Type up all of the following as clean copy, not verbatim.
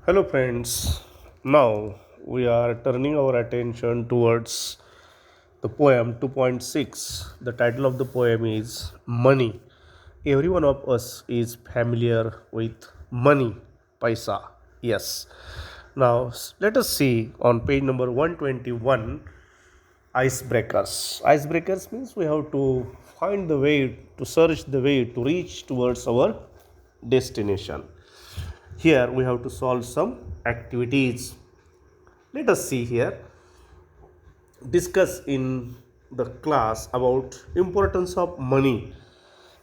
Hello, friends. Now we are turning our attention towards the poem 2.6. The title of the poem is Money. Every one of us is familiar with money, paisa. Yes. Now let us see on page number 121 icebreakers. Icebreakers means we have to find the way to search the way to reach towards our destination. Here we have to solve some activities. Let us see here, discuss in the class about importance of money.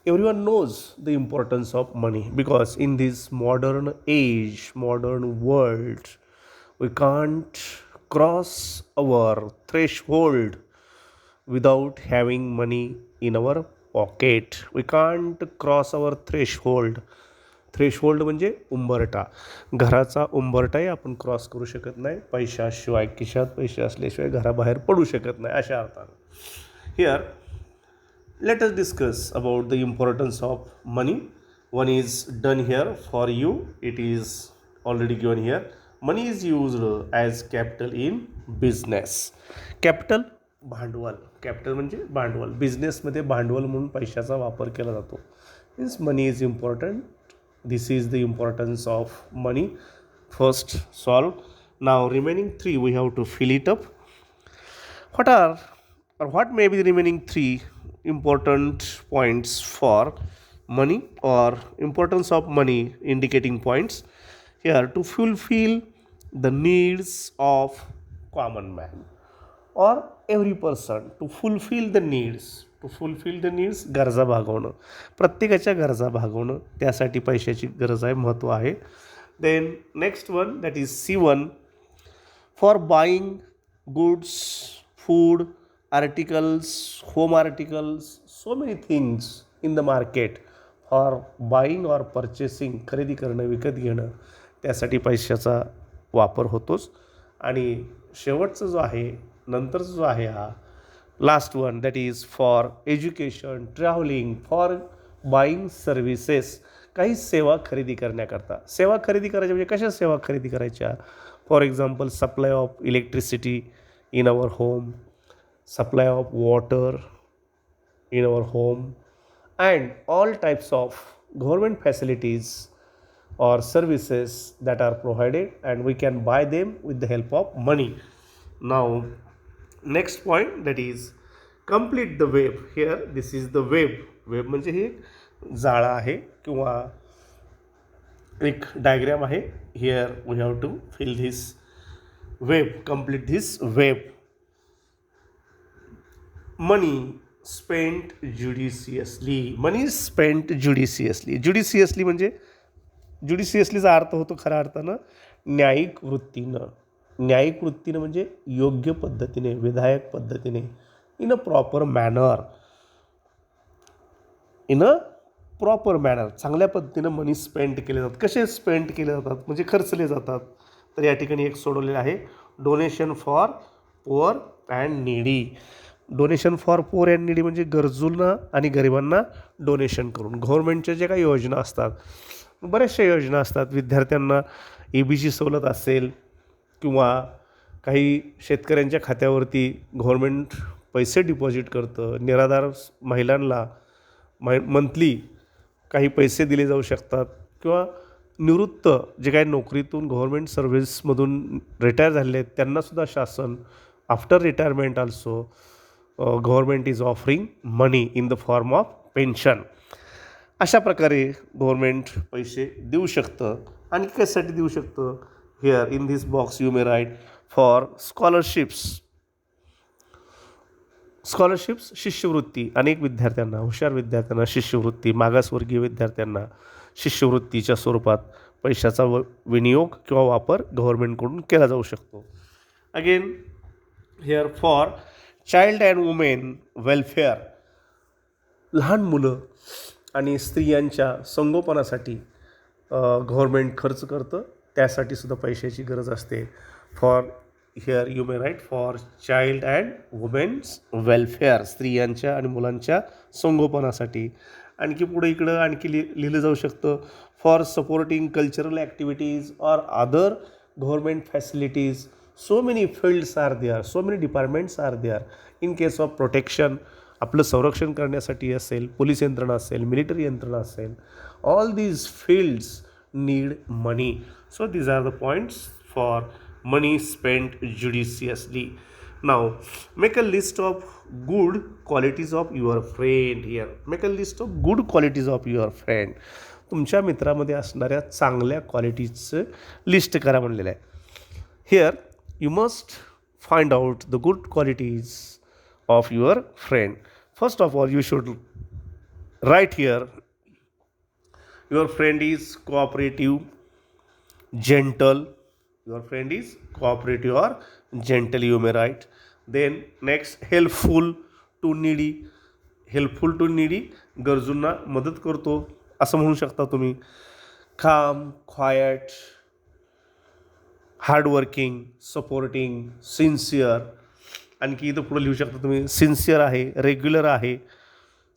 Everyone knows the importance of money because in this modern age, modern world, we can't cross our threshold without having money in our pocket. We can't cross our threshold. Threshold म्हणजे उंबरठा. घराचा उंबरठाही आपण cross करू शकत नाही पैशाशिवाय. खिशात पैसे असल्याशिवाय घराबाहेर पडू शकत नाही अशा अर्थानं. Here let us discuss about the importance of money. One is done here for you. It is already given here. Money is used as capital in business. Capital भांडवल. कॅपिटल म्हणजे भांडवल. बिझनेसमध्ये भांडवल म्हणून पैशाचा वापर केला जातो. Means money is important. This is the importance of money. First solve. Now remaining 3 we have to fill it up. What may be the remaining 3 important points for money or importance of money indicating points here to fulfill the needs of common man or every person. To fulfill the needs, गरजा भागवणं, प्रत्येकाच्या गरजा भागवणं, त्यासाठी पैशाची गरज आहे, महत्त्व आहे. Then next one that is C1 for buying goods, food, articles, home articles, so many things in the market. For buying or purchasing, खरेदी करणं, विकत घेणं, त्यासाठी पैशाचा वापर होतोच. आणि शेवटचा जो आहे, नंतरचा जो आहे हा last one that is for education, travelling, for buying services, काही सेवा खरेदी करण्याकरता. सेवा खरेदी करायच्या म्हणजे कशा सेवा खरेदी करायच्या? For example supply of electricity in our home, supply of water in our home, and all types of government facilities or services that are provided and we can buy them with the help of money. Now next point that is complete the web. Here this is the web. Web म्हणजे हे जाळं आहे किंवा एक diagram आहे. Here we have to fill this web, complete this web. Money spent judiciously. Money spent judiciously. Judiciously म्हणजे ज्युडिशियसलीचा अर्थ होतो खऱ्या अर्थानं न्यायिक वृत्तीनं. न्यायिक वृत्तीनं म्हणजे योग्य पद्धतीने, विधायक पद्धतीने, इन अ प्रॉपर मॅनर. चांगल्या पद्धतीनं मनी स्पेंड केले जातात. कसे स्पेंड केले जातात म्हणजे खर्चले जातात. तर या ठिकाणी एक सोडवलेलं आहे, donation for poor and needy. Donation for poor and needy म्हणजे गरजूंना आणि गरिबांना डोनेशन करून. गव्हर्नमेंटच्या ज्या काही योजना असतात, बऱ्याचशा योजना असतात, विद्यार्थ्यांना EBC सवलत असेल किंवा काही शेतकऱ्यांच्या खात्यावरती गव्हर्मेंट पैसे डिपॉझिट करतं, निराधार महिलांना मंथली काही पैसे दिले जाऊ शकतात, किंवा निवृत्त जे काही नोकरीतून गव्हर्मेंट सर्व्हिसमधून रिटायर झालेले आहेत त्यांनासुद्धा शासन after retirement also government is offering money in the form of pension. अशा प्रकारे गव्हर्मेंट पैसे देऊ शकतं. आणि कशासाठी देऊ शकतं? Here in this box you may write for scholarships. शिष्यवृत्ती. अनेक विद्यार्थ्यांना, हुशार विद्यार्थ्यांना शिष्यवृत्ती, मागासवर्गीय विद्यार्थ्यांना शिष्यवृत्तीच्या स्वरूपात पैशाचा विनियोग किंवा वापर गव्हर्मेंटकडून केला जाऊ शकतो. Again here for child and women welfare. लहान मुलं आणि स्त्रियांच्या संगोपनासाठी गव्हर्मेंट खर्च करतं, त्यासाठी सुद्धा पैशाची गरज असते. For here you may write for child and women's welfare, स्त्रियांच्या आणि मुलांच्या संगोपनासाठी. आणखी पुढे इकडं आणखी लिहिलं जाऊ शकतं for supporting cultural activities or other government facilities. So many fields are there, so many departments are there. In case of protection, आपलं संरक्षण करण्यासाठी असेल, पोलीस यंत्रणा असेल, मिलिटरी यंत्रणा असेल, all these fields need money. So these are the points for money spent judiciously. Now make a list of good qualities of your friend. Here make a list of good qualities of your friend. तुमच्या मित्रामध्ये असणाऱ्या चांगल्या क्वालिटीजचं list करा म्हणलेलं आहे. Here you must find out the good qualities of your friend. First of all, you should write here, your friend is cooperative, gentle. Your friend is cooperative or gentle, you may write. Then next, helpful to needy. Helpful to needy, गरजूंना मदत करतो असं म्हणू शकता तुम्ही. calm, quiet, hardworking, supporting, sincere. आणखी इथं पुढं लिहू शकता तुम्ही सिन्सिअर आहे, रेग्युलर आहे,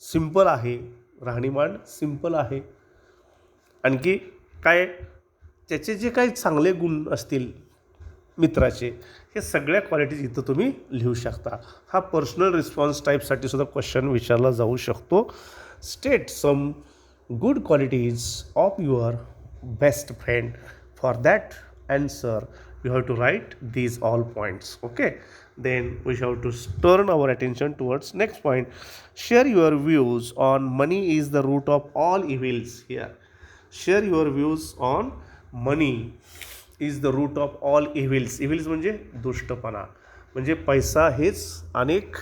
सिम्पल आहे, राहणीमान सिम्पल आहे. आणखी काय त्याचे जे काही चांगले गुण असतील मित्राचे, हे सगळ्या क्वालिटीज इथं तुम्ही लिहू शकता. हा पर्सनल रिस्पॉन्स टाईपसाठी सुद्धा क्वेश्चन विचारला जाऊ शकतो. State some good qualities of your best friend. For that answer you have to write these all points. Okay, then we have to turn our attention towards next point. Share your views on money is the root of all evils. Here share your views on money is the root of all evils. Evils म्हणजे दुष्टपणा, म्हणजे पैसा हेच अनेक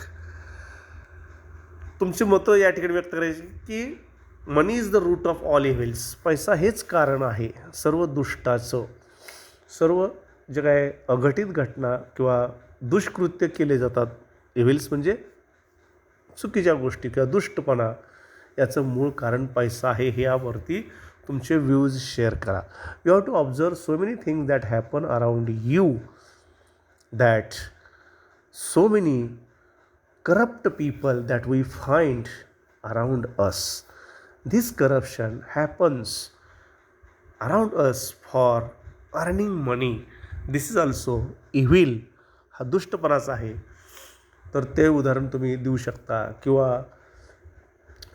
तुमची मतं या ठिकाणी व्यक्त करायची की money is the root of all evils. पैसा हेच कारण आहे सर्व दुष्टाचं. सर्व जे काय अघटित घटना किंवा दुष्कृत्य केले जातात, इव्हिल्स म्हणजे चुकीच्या गोष्टी किंवा दुष्टपणा, याचं मूळ कारण पैसा आहे. हे यावरती तुमचे व्ह्यूज शेअर करा. You have to observe so many things that happen around you, that so many corrupt people that we find around us. This corruption happens around us for earning money. This is also evil. हा दुष्टपणाचा आहे. तर ते उदाहरण तुम्ही देऊ शकता. किंवा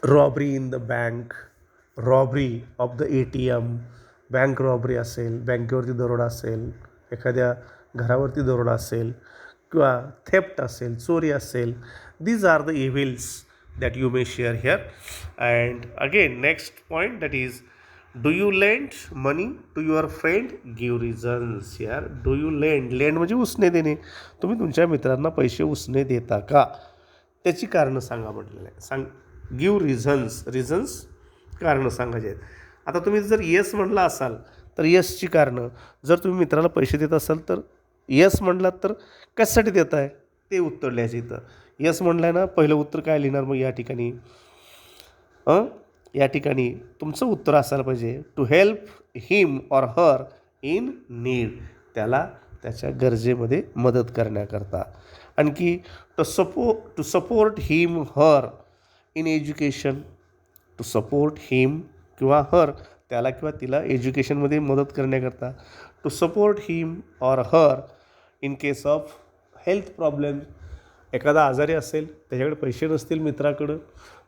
robbery in the bank, robbery of the ATM, bank robbery असेल, बँकेवरती दरोडा असेल, एखाद्या घरावरती दरोडा असेल, किंवा थेफ्ट असेल, चोरी असेल. These are the evils that you may share here. And again next point that is do you lend money to your friend, give reasons. यार डू यू लेंड, लेंड म्हणजे उसने देणे. तुम्ही तुमच्या मित्रांना पैसे उसने देता का, त्याची कारणं सांगा म्हटलेलं आहे. गिव्ह रिझन्स, रिझन्स कारणं सांगायचे आहेत. आता तुम्ही जर येस म्हटला असाल तर येसची कारणं. जर तुम्ही मित्राला पैसे देत असाल तर येस म्हटलात तर कशासाठी देत आहे ते उत्तर लिहायचं इथं. येस म्हटलं आहे ना, पहिलं उत्तर काय लिहिणार मग या ठिकाणी. या ठिकाणी तुमचं उत्तर असायला पाहिजे to help him or her in need, त्याला त्याच्या गरजेमध्ये मदत करण्याकरता. आणखी to support him her in education, to support him किंवा हर, त्याला किंवा तिला एज्युकेशनमध्ये मदत करण्याकरता. To support him or her in case of health problem, एखादा आजारी असेल, त्याच्याकडे पैसे नसतील मित्राकडं,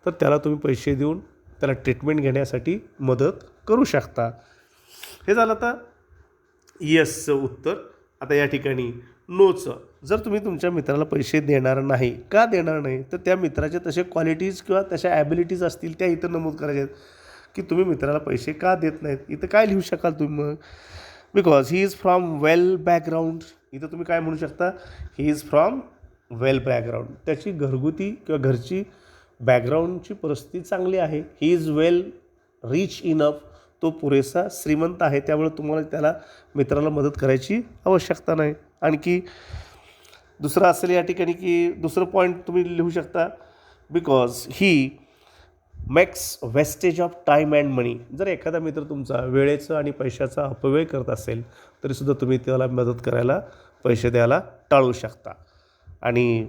तर त्याला तुम्ही पैसे देऊन त्याला ट्रीटमेंट घेण्यासाठी मदत करू शकता. हे झालं आता येसचं उत्तर. आता या ठिकाणी नोचं. जर तुम्ही तुमच्या मित्राला पैसे देणार नाही, का देणार नाही, तर त्या मित्राचे तसे क्वालिटीज किंवा तशा ॲबिलिटीज असतील त्या इथं नमूद करायच्या आहेत की तुम्ही मित्राला पैसे का देत नाहीत. इथं काय लिहू शकाल तुम्ही मग, because he is from well background. इथं तुम्ही काय म्हणू शकता, he is from well background, त्याची घरगुती किंवा घरची बॅकग्राऊंडची परिस्थिती चांगली आहे. He is well rich enough, तो पुरेसा श्रीमंत आहे, त्यामुळे तुम्हाला त्याला मित्राला मदत करायची आवश्यकता नाही. आणखी दुसरं असेल या ठिकाणी की दुसरं पॉईंट तुम्ही लिहू शकता, because he makes wastage of time and money. जर एखादा मित्र तुमचा वेळेचं आणि पैशाचा अपव्यय करत असेल तरीसुद्धा तुम्ही त्याला मदत करायला, पैसे द्यायला टाळू शकता. आणि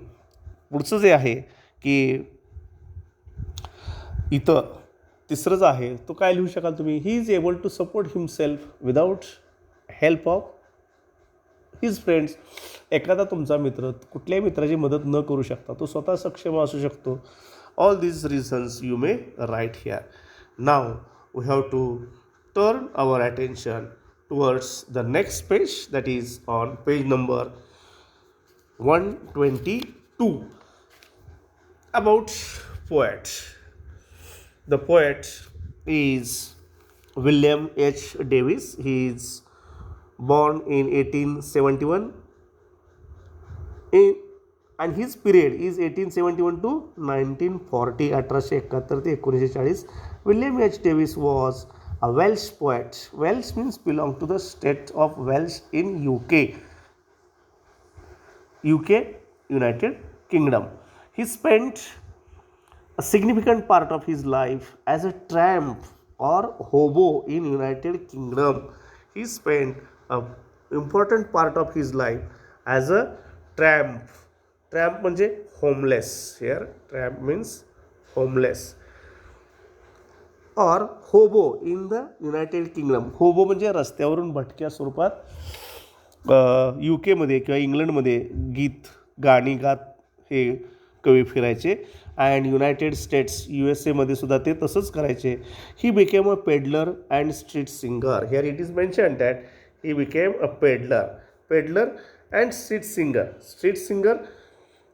पुढचं जे आहे की इथं तिसरंच आहे तो काय लिहू शकाल तुम्ही, he is able to support himself without help of his friends. एखादा तुमचा मित्र कुठल्याही मित्राची मदत न करू शकता तो स्वतः सक्षम असू शकतो. All these reasons you may write here. Now we have to turn our attention towards the next page, that is on page number 122, about poet. The poet is William H. Davis. He is born in 1871 and his period is 1871 to 1940. 1871 ते 1940. William H. Davis was a Welsh poet. Welsh means belong to the state of Wales in UK, United Kingdom. He spent a significant part of his life as a tramp or hobo in United Kingdom. He spent a important part of his life as a tramp. Tramp म्हणजे homeless. Here tramp means homeless. और होबो in the United kingdom. होबो म्हणजे रस्त्यावरून भटक्या स्वरूपात UK किंवा इंग्लंडमध्ये गाणी गात हे कवी फिरायचे. अँड युनायटेड स्टेट्स USA सुद्धा ते तसंच करायचे. He became a peddler and street singer. Here it is mention that he became a peddler and street singer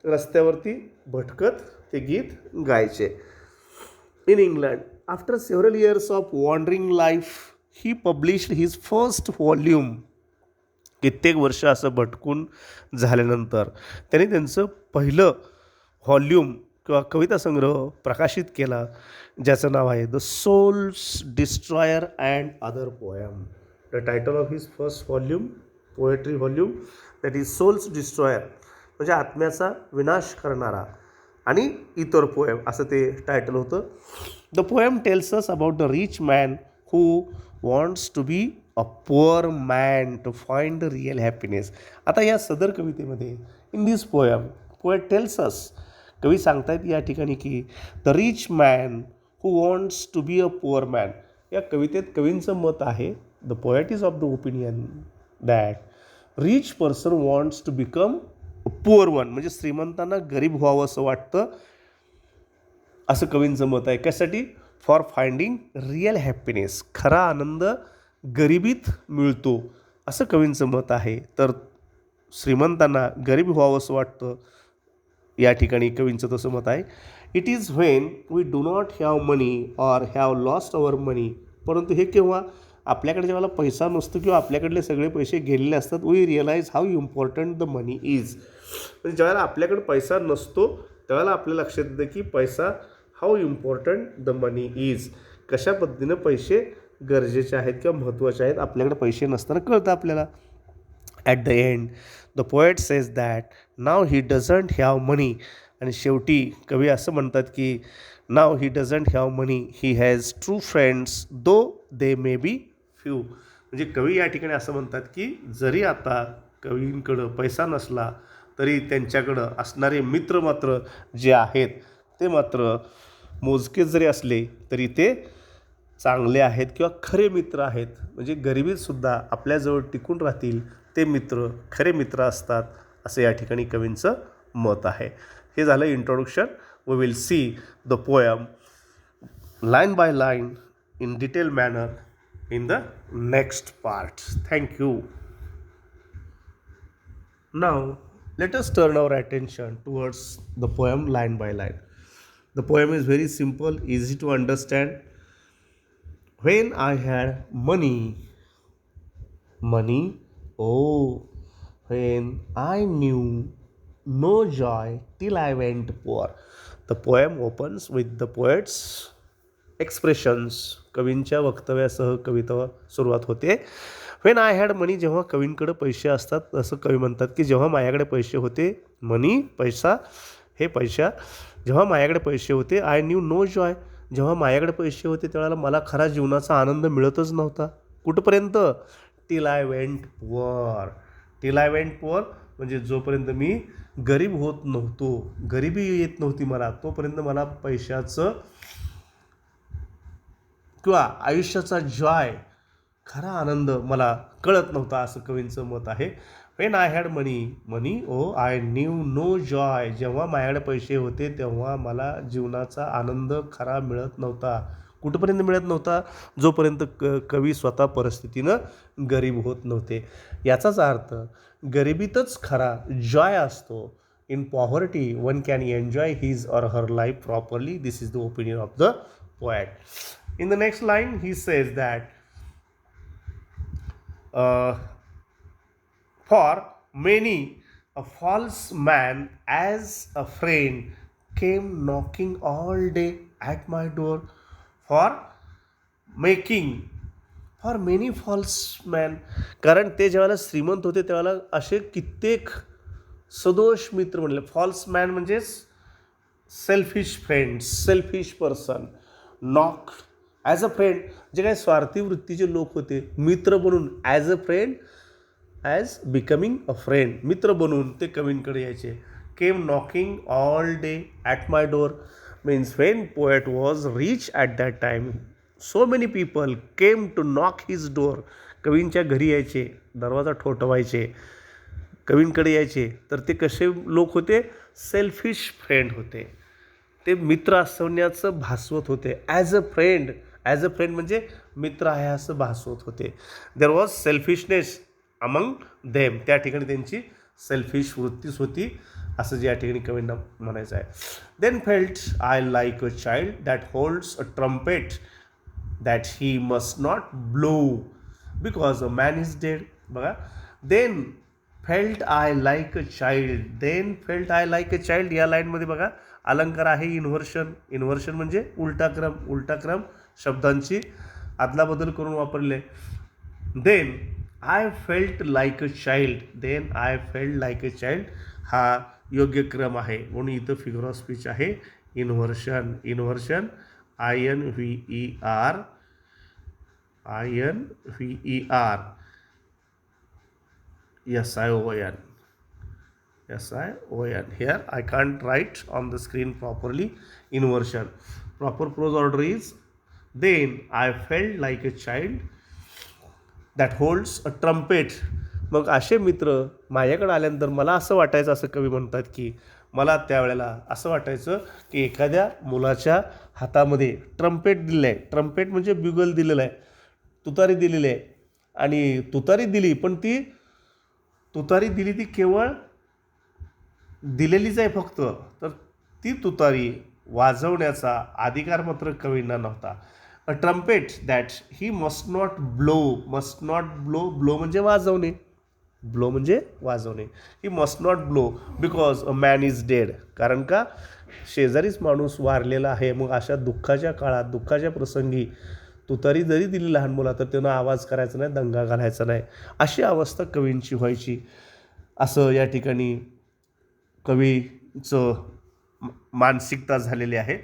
रस्त्यावरती भटकत ते गीत गायचे. In England, after several years of wandering life, he published his first volume. कित्येक वर्ष असं भटकून झाल्यानंतर त्यांनी त्यांचं पहिलं व्हॉल्यूम किंवा कविता संग्रह प्रकाशित केला, ज्याचं नाव आहे the soul's destroyer and other poem. The title of his first volume, poetry volume, that is soul's destroyer म्हणजे आत्म्याचा विनाश करणारा आणि इतर पोएम असं ते टायटल होतं. The poem tells us about the rich man who wants to be a poor man to find the real happiness. आता या सदर कवितेमध्ये in this poet tells us, कवी सांगतायत या ठिकाणी की the rich man who wants to be a poor man. या कवितेत कवींचं मत आहे, the poet is of the opinion that rich person wants to become poor one म्हणजे श्रीमंतांना गरीब व्हावं असं वाटतं, असं कवींचं मत आहे. कशासाठी? For finding real happiness. खरा आनंद गरिबीत मिळतो असं कवींचं मत आहे. तर श्रीमंतांना गरीब व्हावं असं वाटतं, या ठिकाणी कवींचं तसं मत आहे. It is when we do not have money or have lost our money. परंतु हे केव्हा? आपल्याकडे जेव्हा पैसा नसतो किंवा आपल्याकडले सगळे पैसे गेलेले असतात, we realise how important the money is. म्हणजे ज्यावेळेला आपल्याकडे पैसा नसतो त्यावेळेला आपल्या लक्षात येतं की पैसा, how important the money is, कशा पद्धतीनं पैसे गरजेचे आहेत किंवा महत्त्वाचे आहेत आपल्याकडे पैसे नसताना कळतं आपल्याला. At the end the poet says that now he doesn't have money. आणि शेवटी कवी असं म्हणतात की now he doesn't have money, he has true friends though they may be few. म्हणजे कवी या ठिकाणी असं म्हणतात की जरी आता कवींकडं पैसा नसला तरी त्यांच्याकडं असणारे मित्र मात्र जे आहेत ते मात्र मोजकेच जरी असले तरी ते चांगले आहेत किंवा खरे मित्र आहेत. म्हणजे गरिबीतसुद्धा आपल्याजवळ टिकून राहतील ते मित्र खरे मित्र असतात, असं या ठिकाणी कवींचं मत आहे. हे झालं introduction. We will see the poem line by line in detailed manner in the next part. Thank you. Now let us turn our attention towards the poem line by line. The poem is very simple, easy to understand. When I had money, oh, when I knew no joy till I went poor. The poem opens with the poet's expressions. कवींच्या वक्तव्यासह कविता सुरुवात होते. When I had मनी, जेव्हा कवींकडे पैसे असतात असं कवी म्हणतात की जेव्हा माझ्याकडे पैसे होते, मनी पैसा, हे पैसा, जेव्हा माझ्याकडे पैसे होते, आय न्यू नो जॉय, जेव्हा माझ्याकडे पैसे होते त्यावेळेला मला खरा जीवनाचा आनंद मिळतच नव्हता. कुठपर्यंत? टिल आय वेंट पुअर म्हणजे जोपर्यंत मी गरीब होत नव्हतो, गरिबी येत नव्हती मला, तोपर्यंत मला पैशाचं किंवा आयुष्याचा जॉय, खरा आनंद मला कळत नव्हता, असं कवींचं मत आहे. When I had money O I knew no joy. जेव्हा माझ्याकडे पैसे होते तेव्हा मला जीवनाचा आनंद खरा मिळत नव्हता. कुठपर्यंत मिळत नव्हता? जोपर्यंत कवी स्वतः परिस्थितीनं गरीब होत नव्हते. याचाच अर्थ गरिबीतच खरा जॉय असतो. In poverty one can enjoy his or her life properly. This is the opinion of the poet. In the next line, he says that for many a false man as a friend came knocking all day at my door. For making for many false man, कारण ते ज्यावेळेला श्रीमंत होते त्यावेळेला असे कित्येक सदोष मित्र म्हणले. फॉल्स मॅन म्हणजेच selfish friend, selfish person. Knock as a friend, जे काही स्वार्थी वृत्तीचे लोक होते, मित्र बनून as a friend, as becoming a friend, मित्र बनून ते कवींकडे यायचे. Came knocking all day at my door means when poet was rich at that time so many people came to knock his door. कवींच्या घरी यायचे, दरवाजा ठोठवायचे, कवींकडे यायचे. तर ते कसे लोक होते? सेल्फिश फ्रेंड होते. ते मित्र असण्याचं भासवत होते. As a friend, as a friend म्हणजे मित्र आहे असं भासवत होते. There was selfishness among them. त्या ठिकाणी त्यांची सेल्फिश वृत्तीच होती, असं जे या ठिकाणी कवींना म्हणायचं आहे. Then felt I like a child that holds a trumpet that he must not blow because a man is dead. बघा, then felt I like a child, then felt I like a child या लाईनमध्ये बघा अलंकार आहे inversion. Inversion म्हणजे उलटा क्रम, उलटा क्रम शब्दांची अदलाबदल करून वापरले. Then I felt like a child, then I felt like a child हा योग्य क्रम आहे, म्हणून इथं फिगर ऑफ स्पीच आहे inversion. Inversion INVER, SION. Here I can't write on the screen properly. Inversion. Proper prose order is then I felt like a child that holds a trumpet. मग असे मित्र माझ्याकडे आल्यानंतर मला असं वाटायचं, असं कवी म्हणतात की मला त्यावेळेला असं वाटायचं की एखाद्या मुलाच्या हातामध्ये ट्रम्पेट दिलेलं आहे. ट्रम्पेट म्हणजे ब्युगल दिलेलं आहे, तुतारी दिलेली आहे. आणि तुतारी दिली, पण ती तुतारी दिली ती केवळ दिलेलीच आहे फक्त, तर ती तुतारी वाजवण्याचा अधिकार मात्र कवींना नव्हता. अ trumpet that he must not blow, must not blow, blow म्हणजे वाजवणे, ब्लो म्हणजे वाजवणे. ही must not blow because a man is dead, कारण का शेजारीच माणूस वारलेला आहे. मग अशा दुःखाच्या काळात, दुःखाच्या प्रसंगी तुतारी जरी दिली लहान मुला तर त्यानं आवाज करायचा नाही, दंगा घालायचा नाही, अशी अवस्था कवींची व्हायची, असं या ठिकाणी कवीचं मानसिकता झालेली आहे.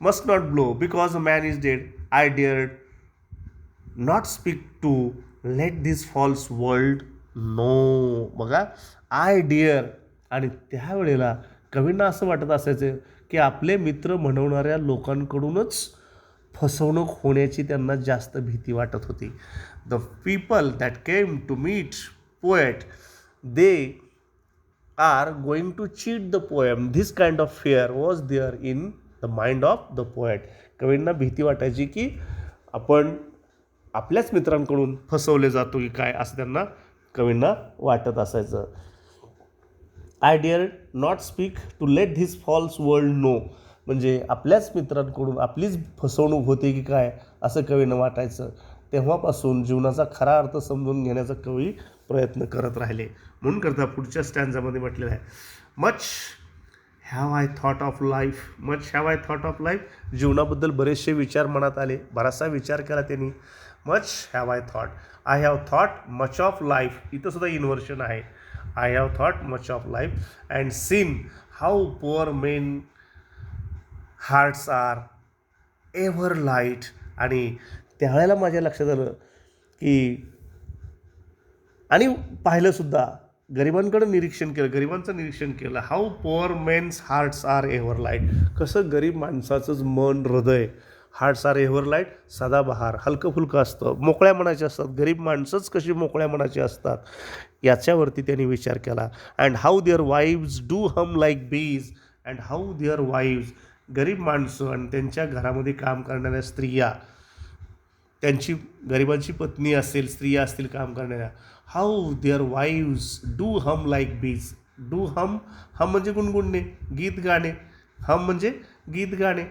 Must not blow because a man is dead, I dared not speak to let this false world know. बघा, आय डिअर, आणि त्यावेळेला कवींना असं वाटत असायचं की आपले मित्र म्हणवणाऱ्या लोकांकडूनच फसवणूक होण्याची त्यांना जास्त भीती वाटत होती. The people that came to meet poet they are going to cheat the poem. This kind of fear was there in the mind of the poet. कवींना भीती वाटायची की आपण आपल्याच मित्रांकडून फसवले जातो की काय, असं त्यांना कवींना वाटत असायचं. I dare not speak to let this false world know, म्हणजे आपल्याच मित्रांकडून आपलीच फसवणूक होते की काय, असं कवींना वाटायचं. तेव्हापासून जीवनाचा खरा अर्थ समजून घेण्याचा कवी प्रयत्न करत राहिले. म्हणून करता पुढच्या स्टँजामध्ये म्हटलेलं आहे, much have I thought of life, much have I thought of life. जीवनाबद्दल बरेचसे विचार मनात आले, बराचसा विचार केला त्यांनी. Much have I thought, I have thought much of life, इथं सुद्धा इन्व्हर्शन आहे. I have thought much of life and seen how poor men hearts are ever light. आणि त्यावेळेला माझ्या लक्षात आलं की, आणि पाहिलंसुद्धा, गरिबांकडं निरीक्षण केलं, गरिबांचं निरीक्षण केलं. How poor men's hearts are ever light, कसं गरीब माणसाचंच मन, हृदय हार्ट्स आर एव्हर लाईट, सदाबहार, हलकं फुलकं असतं, मोकळ्या मनाचे असतात. गरीब माणसंच कशी मोकळ्या मनाची असतात याच्यावरती त्यांनी विचार केला. And how their wives do hum like bees, and how their wives, गरीब माणसं आणि त्यांच्या घरामध्ये काम करणाऱ्या स्त्रिया, त्यांची गरिबांची पत्नी असेल, स्त्रिया असतील काम करणाऱ्या, how their wives do hum like bees. Do hum, hum म्हणजे गुणगुणणे, गीत गाणे, हम म्हणजे गीत गाणे.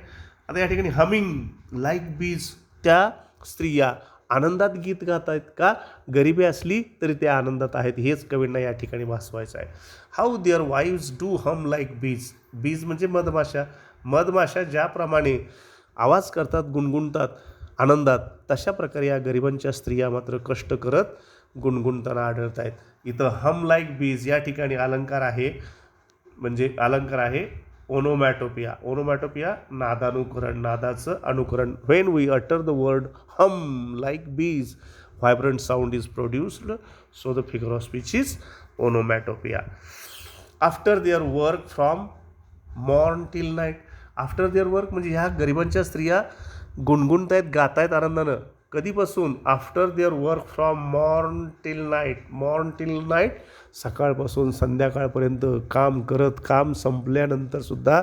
आता या ठिकाणी हमिंग लाईक बीज, त्या स्त्रिया आनंदात गीत गात आहेत का, गरिबी असली तरी त्या आनंदात आहेत, हेच कवींना या ठिकाणी भासवायचं आहे. How their wives do hum like bees, bees म्हणजे मधमाशा, मधमाशा ज्याप्रमाणे आवाज करतात, गुणगुणतात आनंदात, तशा प्रकारे या गरिबांच्या स्त्रिया मात्र कष्ट करत गुणगुणताना आढळत आहेत. इथं हम लाईक बीज या ठिकाणी अलंकार आहे, म्हणजे अलंकार आहे ओनोमॅटोपिया. ओनोमॅटोपिया नादानुकरण, नादाचं अनुकरण. When we utter the word hum like bees, vibrant sound is produced, so the figure of speech is onomatopoeia. After their work from morn till night, after their work म्हणजे ह्या गरिबांच्या स्त्रिया गुणगुणतायत, गातायत आनंदानं. कधीपासून, after their work from morn till night, morn till night सकाळपासून संध्याकाळपर्यंत काम करत, काम संपल्यानंतरसुद्धा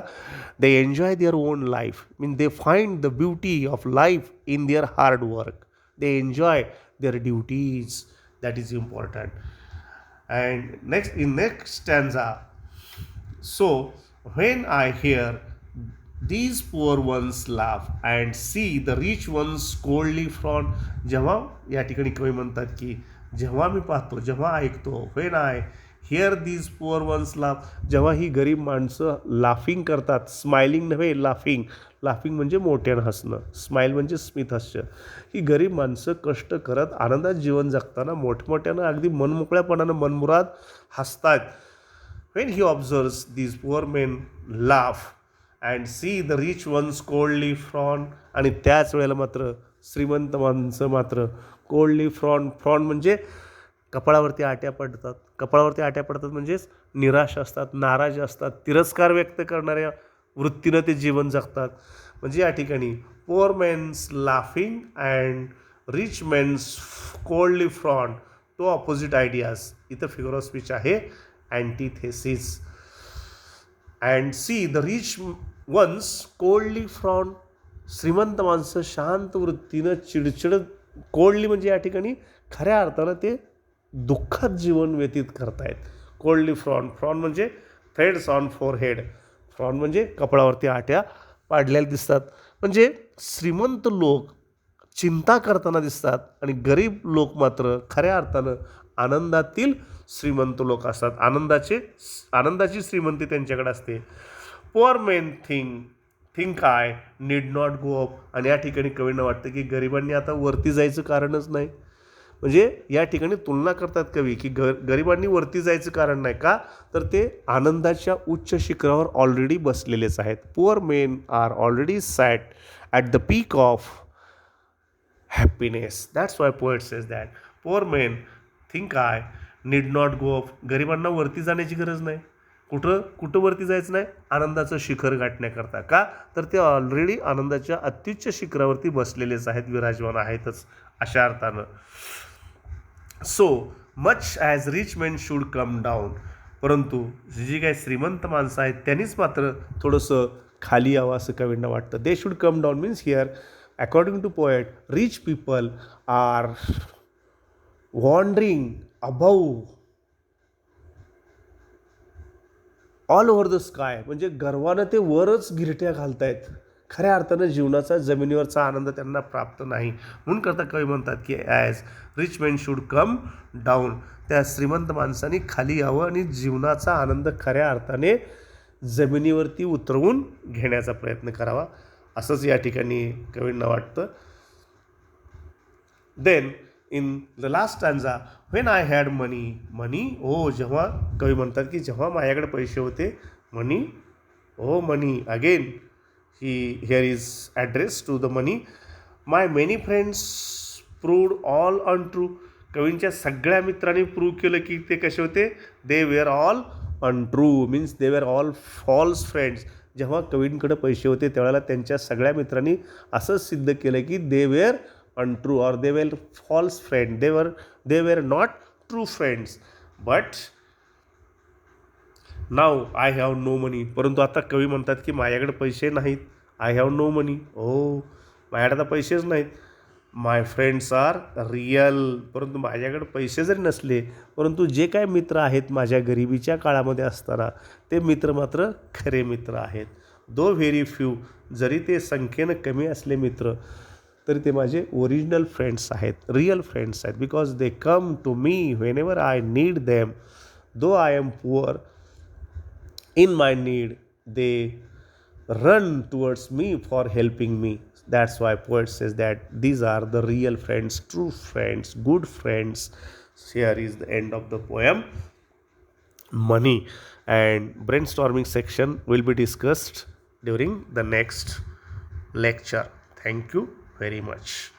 they enjoy their own life, mean they find the beauty of life in their hard work, they enjoy their duties, that is important. And next, in next stanza, so when I hear these poor ones laugh and see the rich ones coldly frown. जेव्हा या ठिकाणी कवी म्हणतात की जेव्हा मी पाहतो, जेव्हा ऐकतो, when I hear these poor ones laugh, जेव्हा ही गरीब माणसं लाफिंग करतात, स्माइलिंग नव्हे, लाफिंग, लाफिंग म्हणजे मोठ्यानं हसणं, स्माइल म्हणजे स्मित हास्य. ही गरीब माणसं कष्ट करत आनंदात जीवन जगताना मोठमोठ्यानं अगदी मनमोकळ्यापणानं मनमुराद हसतात. when he observes these poor men laugh and see the rich ones coldly frown, आणि त्याच वेळेला मात्र श्रीमंत माणसं मात्र कोल्डली फ्रॉन, फ्रॉन म्हणजे कपाळावरती आट्या पडतात, कपाळावरती आट्या पडतात म्हणजेच निराश असतात, नाराज असतात, तिरस्कार व्यक्त करणाऱ्या वृत्तीनं ते जीवन जगतात. म्हणजे या ठिकाणी poor men's laughing and rich men's coldly frown, two opposite ideas. इथं फिगर ऑफ स्पीच आहे antithesis. And see the rich ones coldly frown, श्रीमंत माणसं शांत वृत्तीनं चिडचिड, कोल्डली म्हणजे या ठिकाणी खऱ्या अर्थानं ते दुःखात जीवन व्यतीत करतायत. कोल्डली फ्रॉन, फ्रॉन म्हणजे थ्रेड्स ऑन फोरहेड, फ्रॉन म्हणजे कपाळावरती आट्या पाडलेल्या दिसतात. म्हणजे श्रीमंत लोक चिंता करताना दिसतात आणि गरीब लोक मात्र खऱ्या अर्थानं आनंदातील श्रीमंत लोक असतात, आनंदाची श्रीमंती त्यांच्याकडे असते. Poor men think I need not go up, आणि या ठिकाणी कवींना वाटतं की गरिबांनी आता वरती जायचं कारणच नाही. म्हणजे या ठिकाणी तुलना करतात कवी की गरिबांनी वरती जायचं कारण नाही का, तर ते आनंदाच्या उच्च शिखरावर ऑलरेडी बसलेलेच आहेत. Poor men are already sat at the peak of happiness, that's why poet says that poor men think I need not go up, गरिबांना वरती जाण्याची गरज नाही. कुठं वरती जायचं नाही, आनंदाचं शिखर गाठण्याकरता. का, तर ते ऑलरेडी आनंदाच्या अत्युच्च शिखरावरती बसलेलेच आहेत, विराजमान आहेतच अशा अर्थानं. So much as rich main should come down, परंतु जी काही श्रीमंत माणसं आहेत त्यांनीच मात्र थोडंसं खाली यावं असं कवींना वाटतं. They should come down means here according to poet rich people are wandering about all over the sky, म्हणजे गर्वानं ते वरच गिरट्या घालतायत. खऱ्या अर्थानं जीवनाचा जमिनीवरचा आनंद त्यांना प्राप्त नाही. म्हणून करता कवी म्हणतात की as rich main should come down, त्या श्रीमंत माणसांनी खाली यावं आणि जीवनाचा आनंद खऱ्या अर्थाने जमिनीवरती उतरवून घेण्याचा प्रयत्न करावा, असंच या ठिकाणी कवींना वाटतं. Then in the last stanza when I had money, oh जेव्हा कवी म्हणतात की जेव्हा माझ्याकडे पैसे होते, money, oh money, again here is address to the money. My many friends proved all untrue, कवींच्या सगळ्या मित्रांनी प्रूव्ह केलं की ते कसे होते, they were all untrue means they were all false friends, जेव्हा कवींकडे पैसे होते त्यावेळेला त्यांच्या सगळ्या मित्रांनी असंच सिद्ध केलं की they were untrue or they were false friend, they were not true friends. But now I have no money. परंतु आता कवी म्हणतात की माझ्याकडे पैसे नाहीत. I have no money. हो, माझ्याकडे आता पैसेच नाहीत. My friends are real. परंतु माझ्याकडे पैसे जरी नसले, परंतु जे काय मित्र आहेत माझ्या गरिबीच्या काळामध्ये असताना, ते मित्र मात्र खरे मित्र आहेत. दो व्हेरी फ्यू, जरी ते संख्येनं कमी असले मित्र, तरी ते माझे ओरिजिनल फ्रेंड्स आहेत, रियल फ्रेंड्स आहेत. Because they come to me whenever I need them. Though I am poor in my need, they run towards me for helping me. That's why poet says that these are the real friends, true friends, good friends. Here is the end of the poem Money, and brainstorming section will be discussed during the next lecture. Thank you very much.